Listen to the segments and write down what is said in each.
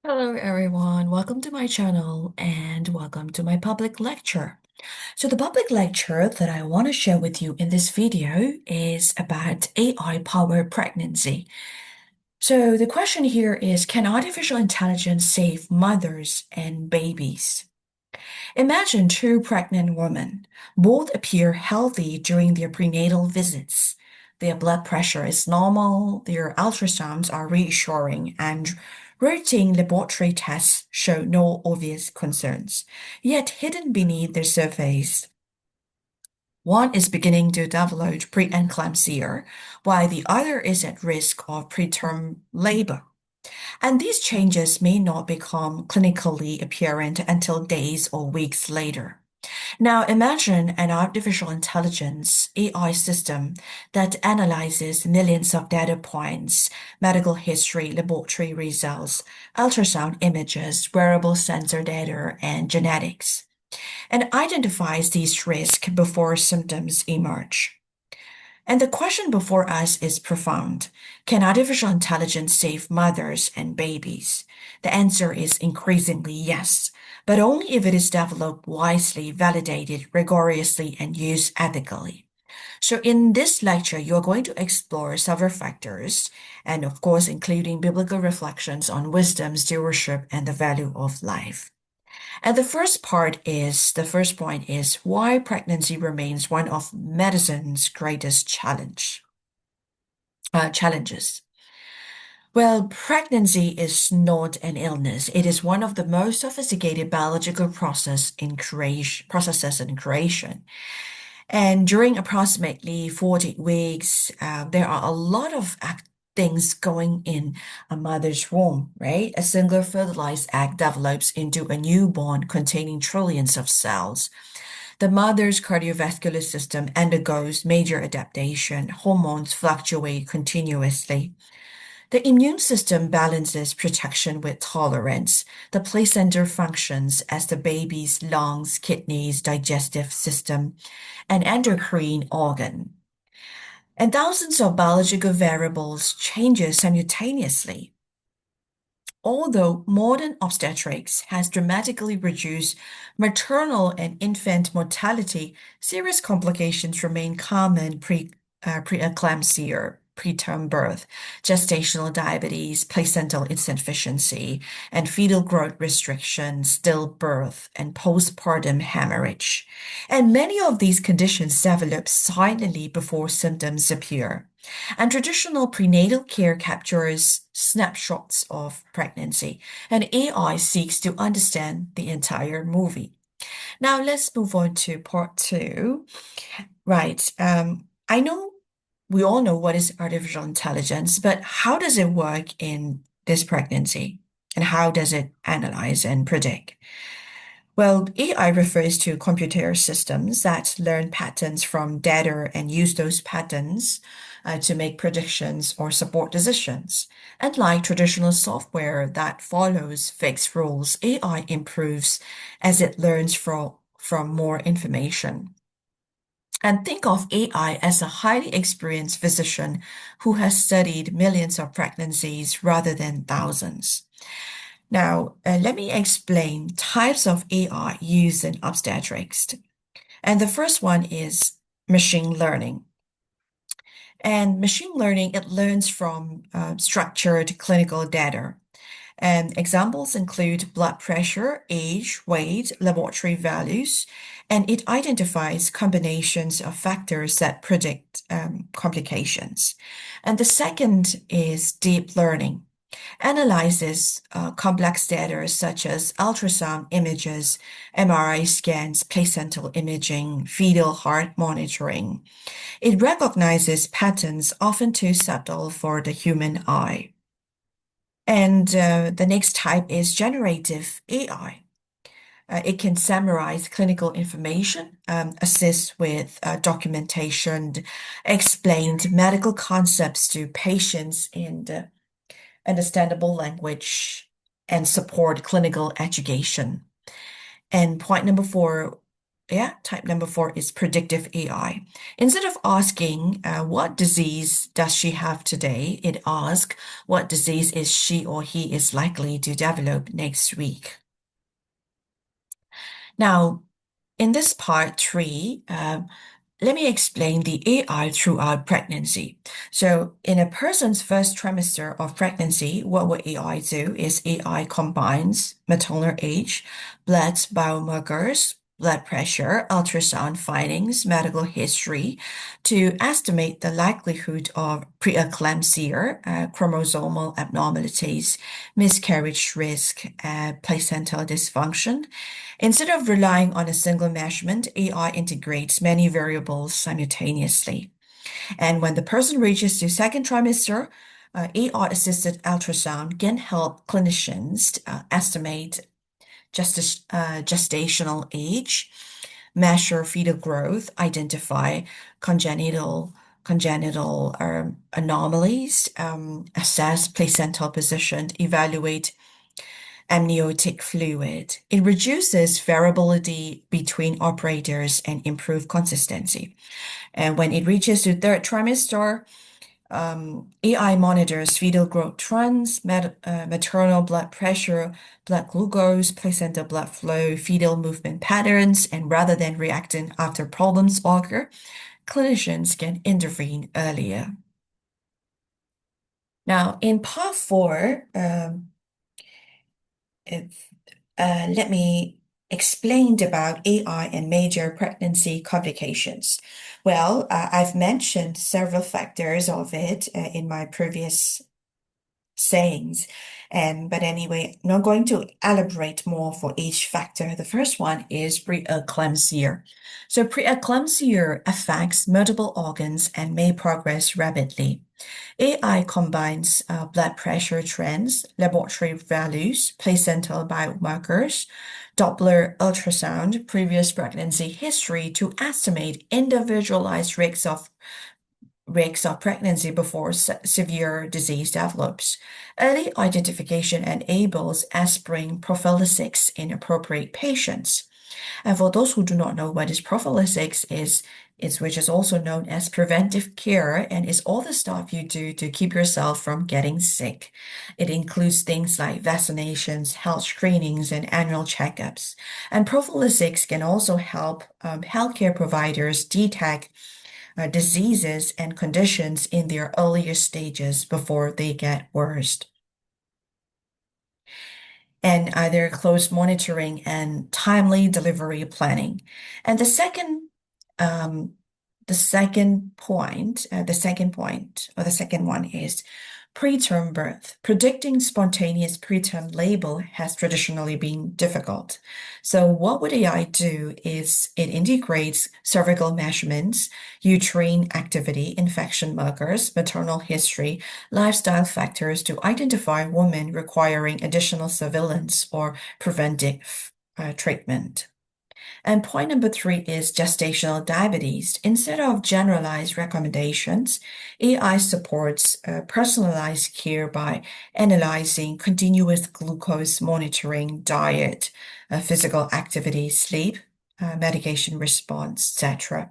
Hello everyone, welcome to my channel and welcome to my public lecture. So the public lecture that I want to share with you in this video is about AI-powered pregnancy. So the question here is, can artificial intelligence save mothers and babies? Imagine two pregnant women. Both appear healthy during their prenatal visits. Their blood pressure is normal, their ultrasounds are reassuring, and routine laboratory tests show no obvious concerns. Yet, hidden beneath the surface, one is beginning to develop preeclampsia, while the other is at risk of preterm labor. And these changes may not become clinically apparent until days or weeks later. Now, imagine an artificial intelligence AI system that analyzes millions of data points, medical history, laboratory results, ultrasound images, wearable sensor data, and genetics, and identifies these risks before symptoms emerge. And the question before us is profound. Can artificial intelligence save mothers and babies? The answer is increasingly yes, but only if it is developed wisely, validated rigorously, and used ethically. So in this lecture, you're going to explore several factors, and of course, including biblical reflections on wisdom, stewardship, and the value of life. And the first point is why pregnancy remains one of medicine's greatest challenges. Well, pregnancy is not an illness. It is one of the most sophisticated biological processes in creation. And during approximately 40 weeks, there are a lot of things going in a mother's womb, right? A single fertilized egg develops into a newborn containing trillions of cells. The mother's cardiovascular system undergoes major adaptation. Hormones fluctuate continuously. The immune system balances protection with tolerance. The placenta functions as the baby's lungs, kidneys, digestive system, and endocrine organ. And thousands of biological variables changes simultaneously. Although modern obstetrics has dramatically reduced maternal and infant mortality, serious complications remain common preeclampsia, preterm birth, gestational diabetes, placental insufficiency, and fetal growth restriction, stillbirth, and postpartum hemorrhage. And many of these conditions develop silently before symptoms appear. And traditional prenatal care captures snapshots of pregnancy, and AI seeks to understand the entire movie. Now let's move on to part two. Right. I know we all know what is artificial intelligence, but how does it work in this pregnancy? And how does it analyze and predict? Well, AI refers to computer systems that learn patterns from data and use those patterns to make predictions or support decisions. Unlike traditional software that follows fixed rules, AI improves as it learns from more information. And think of AI as a highly experienced physician who has studied millions of pregnancies rather than thousands. Now, let me explain types of AI used in obstetrics. And the first one is machine learning. And machine learning, it learns from structured clinical data. And examples include blood pressure, age, weight, laboratory values, and it identifies combinations of factors that predict complications. And the second is deep learning analyzes complex data such as ultrasound images, MRI scans, placental imaging, fetal heart monitoring. It recognizes patterns often too subtle for the human eye. And the next type is generative AI. It can summarize clinical information, assist with documentation, explain medical concepts to patients in understandable language, and support clinical education. And point number four, Yeah, type number four is predictive AI. Instead of asking, what disease does she have today, it asks, what disease is she or he is likely to develop next week? Now, in this part three, let me explain the AI throughout pregnancy. So, in a person's first trimester of pregnancy, what will AI do is AI combines maternal age, blood biomarkers, blood pressure, ultrasound findings, medical history to estimate the likelihood of preeclampsia, chromosomal abnormalities, miscarriage risk, placental dysfunction. Instead of relying on a single measurement, AI integrates many variables simultaneously. And when the person reaches the second trimester, AI-assisted ultrasound can help clinicians estimate gestational age, measure fetal growth, identify congenital anomalies, assess placental position, evaluate amniotic fluid. It reduces variability between operators and improve consistency. And when it reaches the third trimester, AI monitors fetal growth trends, maternal blood pressure, blood glucose, placenta blood flow, fetal movement patterns, and rather than reacting after problems occur, clinicians can intervene earlier. Now, in part four, if let me explain about AI and major pregnancy complications. Well, I've mentioned several factors of it in my previous sayings. But anyway, I'm not going to elaborate more for each factor. The first one is preeclampsia. So preeclampsia affects multiple organs and may progress rapidly. AI combines blood pressure trends, laboratory values, placental biomarkers, Doppler ultrasound, previous pregnancy history to estimate individualized risks of pregnancy before severe disease develops. Early identification enables aspirin prophylaxis in appropriate patients. And for those who do not know what is prophylaxis is which is also known as preventive care and is all the stuff you do to keep yourself from getting sick. It includes things like vaccinations, health screenings, and annual checkups. And prophylaxis can also help healthcare providers detect diseases and conditions in their earlier stages before they get worse, and either close monitoring and timely delivery planning. And um, the second one is preterm birth. Predicting spontaneous preterm labor has traditionally been difficult. So what would AI do is it integrates cervical measurements, uterine activity, infection markers, maternal history, lifestyle factors to identify women requiring additional surveillance or preventive treatment. And point number three is gestational diabetes. Instead of generalized recommendations, AI supports personalized care by analyzing continuous glucose monitoring, diet, physical activity, sleep, medication response, etc.,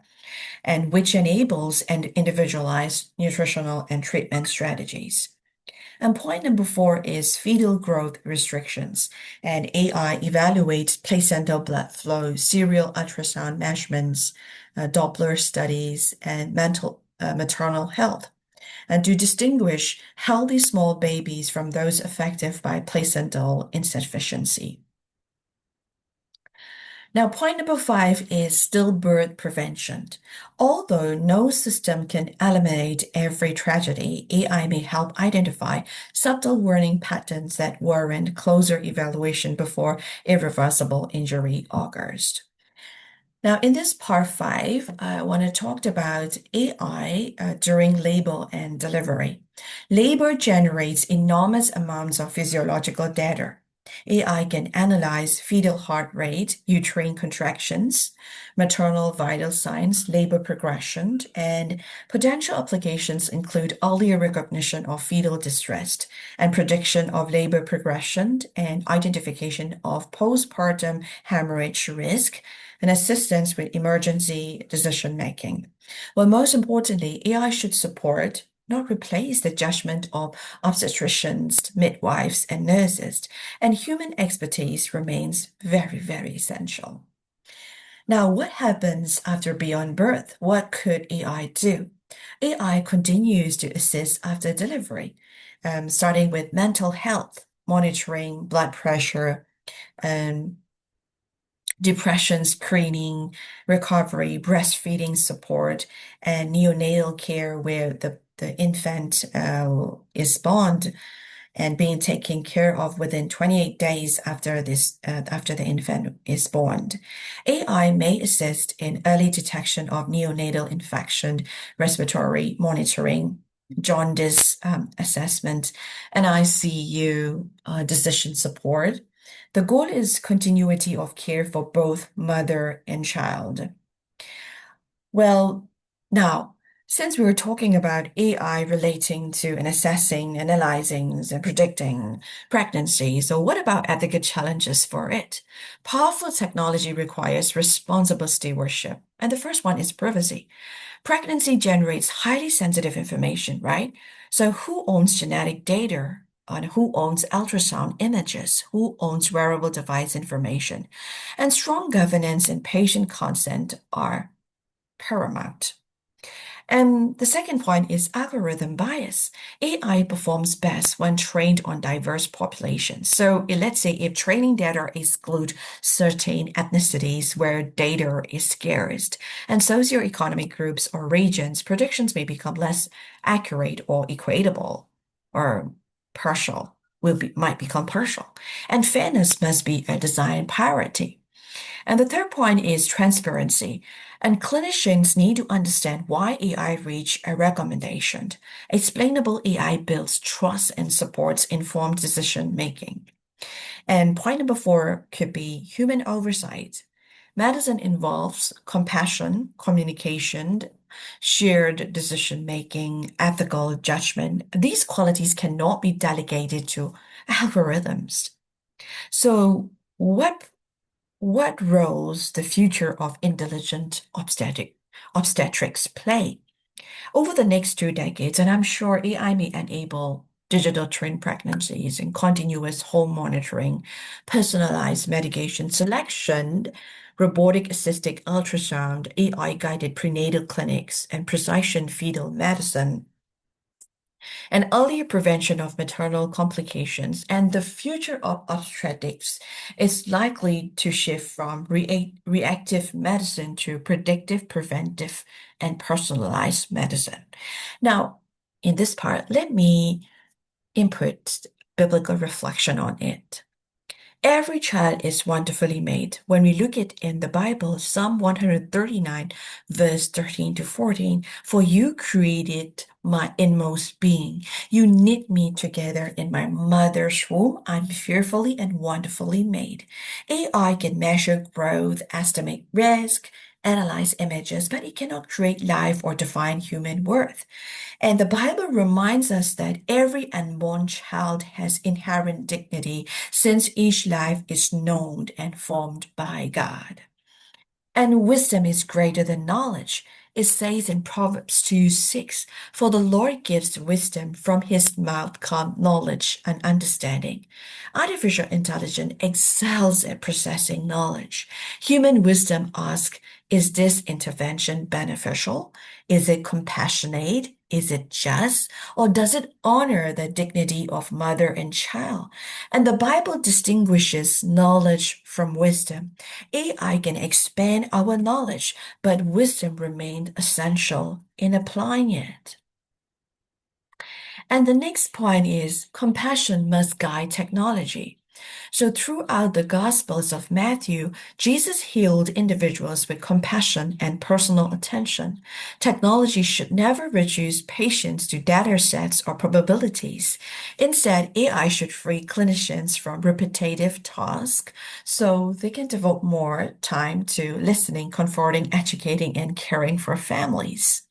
and which enables an individualized nutritional and treatment strategies. And point number four is fetal growth restrictions. And AI evaluates placental blood flow, serial ultrasound measurements, Doppler studies, and maternal health, and to distinguish healthy small babies from those affected by placental insufficiency. Now, point number five is stillbirth prevention. Although no system can eliminate every tragedy, AI may help identify subtle warning patterns that warrant closer evaluation before irreversible injury occurs. Now, in this part five, I want to talk about AI during labor and delivery. Labor generates enormous amounts of physiological data. AI can analyze fetal heart rate, uterine contractions, maternal vital signs, labor progression, and potential applications include earlier recognition of fetal distress and prediction of labor progression and identification of postpartum hemorrhage risk and assistance with emergency decision making. Well, most importantly, AI should support, not replace the judgment of obstetricians, midwives, and nurses, and human expertise remains very, very essential. Now, what happens after beyond birth? What could AI do? AI continues to assist after delivery, starting with mental health, monitoring blood pressure, and depression screening, recovery, breastfeeding support, and neonatal care where the infant is born and being taken care of within 28 days after the infant is born. AI may assist in early detection of neonatal infection, respiratory monitoring, jaundice assessment, and ICU decision support. The goal is continuity of care for both mother and child. Well, now, since we were talking about AI relating to and assessing, analyzing, and predicting pregnancy, so what about ethical challenges for it? Powerful technology requires responsible stewardship, and the first one is privacy. Pregnancy generates highly sensitive information, right? So who owns genetic data? And who owns ultrasound images? Who owns wearable device information? And strong governance and patient consent are paramount. And the second point is algorithm bias. AI performs best when trained on diverse populations. So let's say if training data exclude certain ethnicities where data is scarce and socioeconomic groups or regions, predictions may become less accurate or equatable or partial, might become partial. And fairness must be a design priority. And the third point is transparency. And clinicians need to understand why AI reached a recommendation. Explainable AI builds trust and supports informed decision making. And point number four could be human oversight. Medicine involves compassion, communication, shared decision making, ethical judgment. These qualities cannot be delegated to algorithms. So, what roles the future of intelligent obstetrics play over the next 2 decades, and I'm sure AI may enable digital twin pregnancies and continuous home monitoring, personalized medication selection, robotic assisted ultrasound, AI-guided prenatal clinics, and precision fetal medicine and earlier prevention of maternal complications, and the future of obstetrics is likely to shift from reactive medicine to predictive, preventive, and personalized medicine. Now, in this part, let me input biblical reflection on it. Every child is wonderfully made. When we look at in the Bible, Psalm 139, verse 13 to 14, for you created my inmost being. You knit me together in my mother's womb. I'm fearfully and wonderfully made. AI can measure growth, estimate risk, analyze images, but it cannot create life or define human worth. And the Bible reminds us that every unborn child has inherent dignity since each life is known and formed by God. And wisdom is greater than knowledge. It says in Proverbs 2:6, for the Lord gives wisdom, from his mouth come knowledge and understanding. Artificial intelligence excels at processing knowledge. Human wisdom asks, is this intervention beneficial? Is it compassionate? Is it just? Or does it honor the dignity of mother and child? And the Bible distinguishes knowledge from wisdom. AI can expand our knowledge, but wisdom remains essential in applying it. And the next point is compassion must guide technology. So, throughout the Gospels of Matthew, Jesus healed individuals with compassion and personal attention. Technology should never reduce patients to data sets or probabilities. Instead, AI should free clinicians from repetitive tasks so they can devote more time to listening, comforting, educating, and caring for families.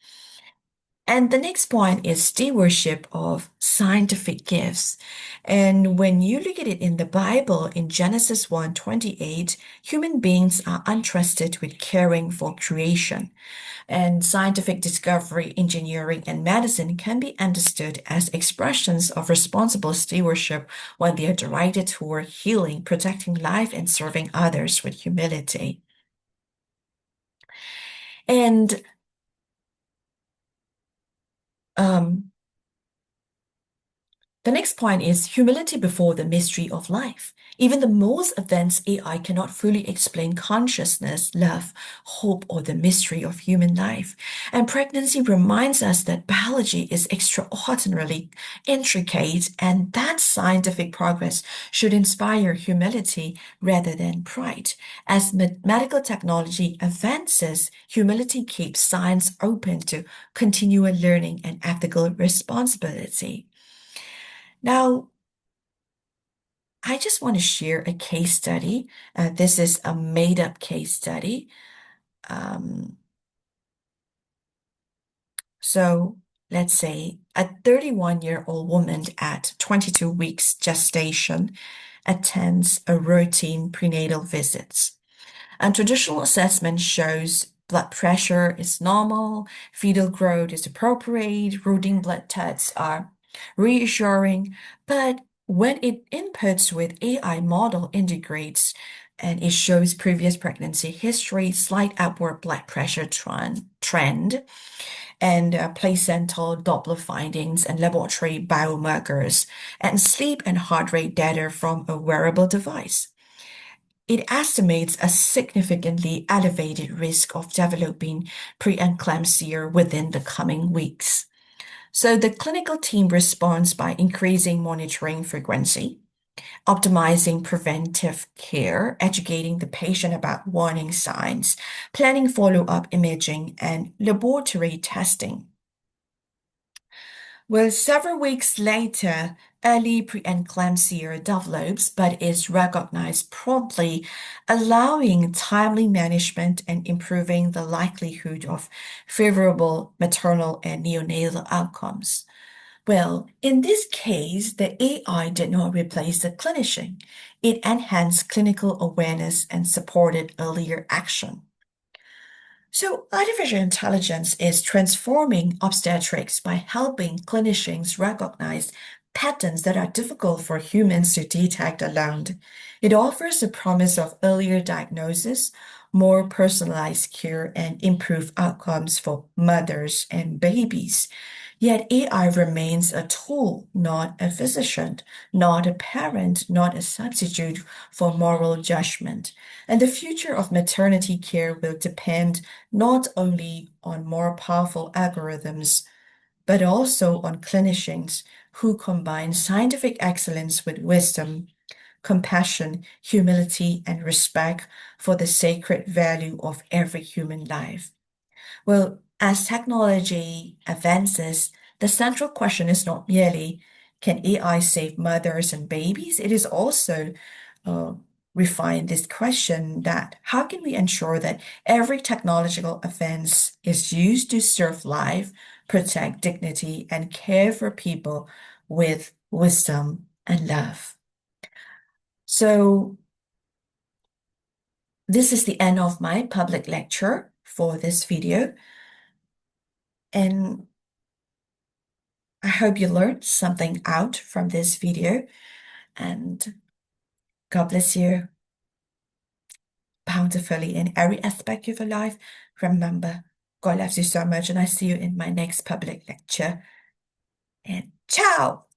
And the next point is stewardship of scientific gifts. And when you look at it in the Bible, in Genesis 1:28, human beings are entrusted with caring for creation. And scientific discovery, engineering, and medicine can be understood as expressions of responsible stewardship when they are directed toward healing, protecting life, and serving others with humility. And um, the next point is humility before the mystery of life. Even the most advanced AI cannot fully explain consciousness, love, hope, or the mystery of human life. And pregnancy reminds us that biology is extraordinarily intricate and that scientific progress should inspire humility rather than pride. As medical technology advances, humility keeps science open to continual learning and ethical responsibility. Now, I just want to share a case study. This is a made-up case study. Um, so let's say a 31-year-old woman at 22 weeks gestation attends a routine prenatal visit. And traditional assessment shows blood pressure is normal, fetal growth is appropriate, routine blood tests are reassuring, but when it inputs with AI model integrates and it shows previous pregnancy history, slight upward blood pressure trend and placental Doppler findings and laboratory biomarkers and sleep and heart rate data from a wearable device. It estimates a significantly elevated risk of developing preeclampsia within the coming weeks. So the clinical team responds by increasing monitoring frequency, optimizing preventive care, educating the patient about warning signs, planning follow-up imaging, and laboratory testing. Well, several weeks later, early preeclampsia develops but is recognized promptly, allowing timely management and improving the likelihood of favorable maternal and neonatal outcomes. Well, in this case, the AI did not replace the clinician. It enhanced clinical awareness and supported earlier action. So, artificial intelligence is transforming obstetrics by helping clinicians recognize patterns that are difficult for humans to detect alone. It offers the promise of earlier diagnosis, more personalized care, and improved outcomes for mothers and babies. Yet AI remains a tool, not a physician, not a parent, not a substitute for moral judgment. And the future of maternity care will depend not only on more powerful algorithms, but also on clinicians who combine scientific excellence with wisdom, compassion, humility, and respect for the sacred value of every human life. Well, as technology advances, the central question is not merely can AI save mothers and babies? It is also uh, refine this question that how can we ensure that every technological advance is used to serve life, protect dignity, and care for people with wisdom and love? So, this is the end of my public lecture for this video. And I hope you learned something out from this video and God bless you bountifully in every aspect of your life. Remember, God loves you so much and I see you in my next public lecture. And ciao!